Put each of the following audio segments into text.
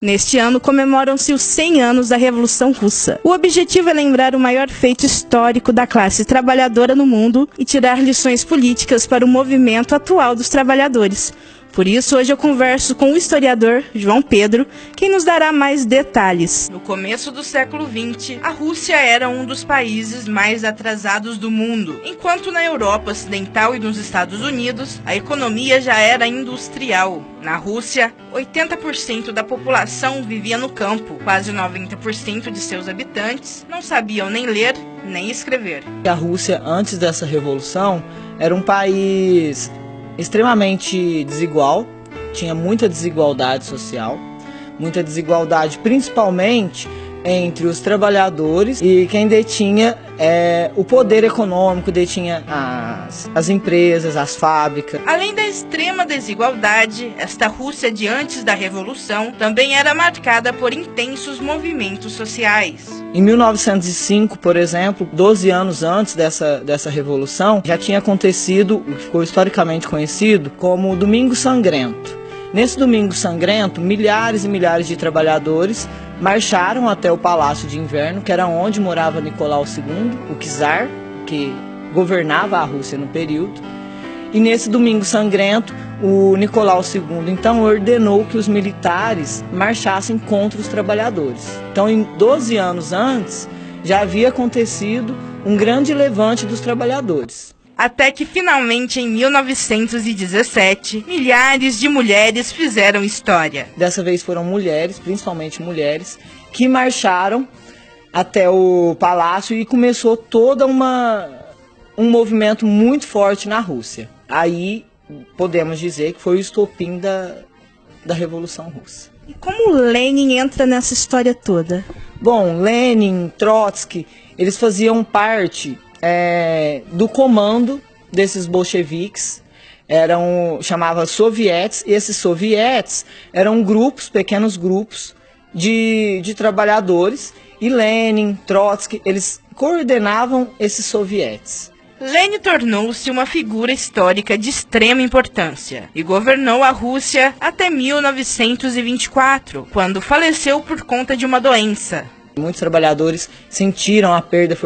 Neste ano, comemoram-se os 100 anos da Revolução Russa. O objetivo é lembrar o maior feito histórico da classe trabalhadora no mundo e tirar lições políticas para o movimento atual dos trabalhadores. Por isso, hoje eu converso com o historiador João Pedro, quem nos dará mais detalhes. No começo do século XX, a Rússia era um dos países mais atrasados do mundo, enquanto na Europa Ocidental e nos Estados Unidos, a economia já era industrial. Na Rússia, 80% da população vivia no campo, quase 90% de seus habitantes não sabiam nem ler nem escrever. A Rússia, antes dessa revolução, era um país extremamente desigual, tinha muita desigualdade social, muita desigualdade principalmente entre os trabalhadores e quem detinha o poder econômico, detinha as empresas, as fábricas. Além da extrema desigualdade, esta Rússia de antes da Revolução também era marcada por intensos movimentos sociais. Em 1905, por exemplo, 12 anos antes dessa revolução, já tinha acontecido o que ficou historicamente conhecido como o Domingo Sangrento. Nesse Domingo Sangrento, milhares e milhares de trabalhadores marcharam até o Palácio de Inverno, que era onde morava Nicolau II, o czar, que governava a Rússia no período. E nesse Domingo Sangrento, o Nicolau II então ordenou que os militares marchassem contra os trabalhadores. Então, em 12 anos antes, já havia acontecido um grande levante dos trabalhadores. Até que finalmente, em 1917, milhares de mulheres fizeram história. Dessa vez foram mulheres, principalmente mulheres, que marcharam até o palácio e começou todo um movimento muito forte na Rússia. Aí podemos dizer que foi o estopim da Revolução Russa. E como Lenin entra nessa história toda? Bom, Lenin, Trotsky, eles faziam parte do comando desses bolcheviques, chamava sovietes, e esses sovietes eram grupos, pequenos grupos de trabalhadores, e Lenin, Trotsky, eles coordenavam esses sovietes. Lenin tornou-se uma figura histórica de extrema importância e governou a Rússia até 1924, quando faleceu por conta de uma doença. Muitos trabalhadores sentiram a perda,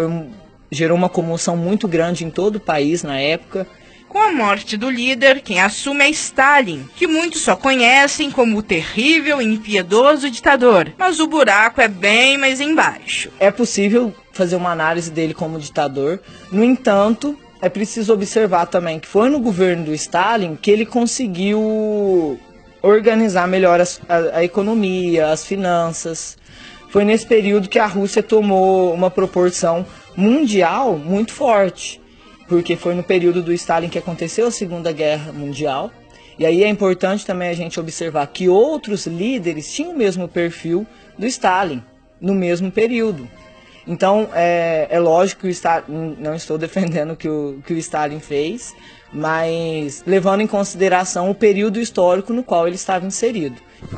gerou uma comoção muito grande em todo o país na época. Com a morte do líder, quem assume é Stalin, que muitos só conhecem como o terrível e impiedoso ditador, mas o buraco é bem mais embaixo. É possível fazer uma análise dele como ditador, no entanto, é preciso observar também que foi no governo do Stalin que ele conseguiu organizar melhor a economia, as finanças. Foi nesse período que a Rússia tomou uma proporção mundial muito forte, porque foi no período do Stalin que aconteceu a Segunda Guerra Mundial. E aí é importante também a gente observar que outros líderes tinham o mesmo perfil do Stalin, no mesmo período. Então, é lógico que o Stalin, não estou defendendo o que o Stalin fez, mas levando em consideração o período histórico no qual ele estava inserido.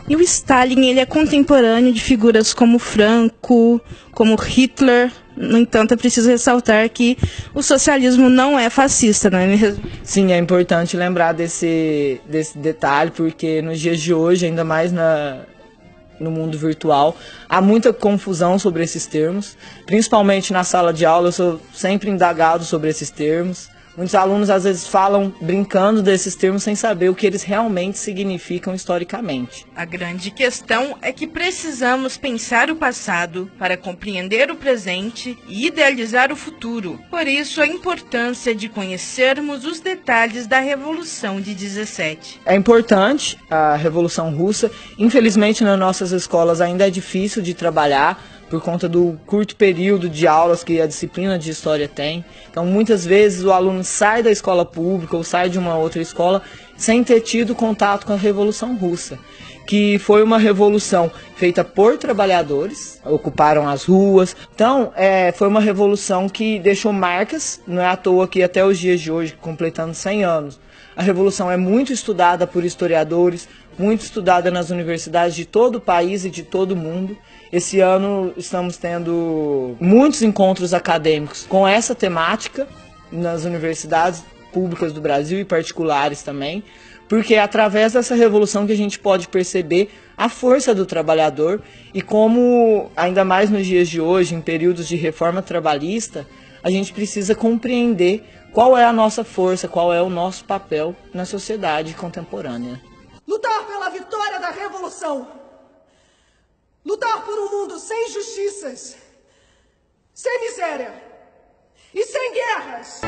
E o Stalin, ele é contemporâneo de figuras como Franco, como Hitler. No entanto, é preciso ressaltar que o socialismo não é fascista, não é mesmo? Sim, é importante lembrar desse detalhe, porque nos dias de hoje, ainda mais no mundo virtual, há muita confusão sobre esses termos, principalmente na sala de aula. Eu sou sempre indagado sobre esses termos. Muitos alunos às vezes falam brincando desses termos sem saber o que eles realmente significam historicamente. A grande questão é que precisamos pensar o passado para compreender o presente e idealizar o futuro. Por isso, a importância de conhecermos os detalhes da Revolução de 17. É importante a Revolução Russa. Infelizmente, nas nossas escolas ainda é difícil de trabalhar, por conta do curto período de aulas que a disciplina de história tem. Então, muitas vezes o aluno sai da escola pública ou sai de uma outra escola sem ter tido contato com a Revolução Russa, que foi uma revolução feita por trabalhadores, ocuparam as ruas. Então, foi uma revolução que deixou marcas, não é à toa que até os dias de hoje, completando 100 anos, a Revolução é muito estudada por historiadores, muito estudada nas universidades de todo o país e de todo o mundo. Esse ano estamos tendo muitos encontros acadêmicos com essa temática nas universidades públicas do Brasil e particulares também, porque é através dessa revolução que a gente pode perceber a força do trabalhador e como, ainda mais nos dias de hoje, em períodos de reforma trabalhista, a gente precisa compreender qual é a nossa força, qual é o nosso papel na sociedade contemporânea. Lutar pela vitória da revolução. Lutar por um mundo sem injustiças, sem miséria e sem guerras.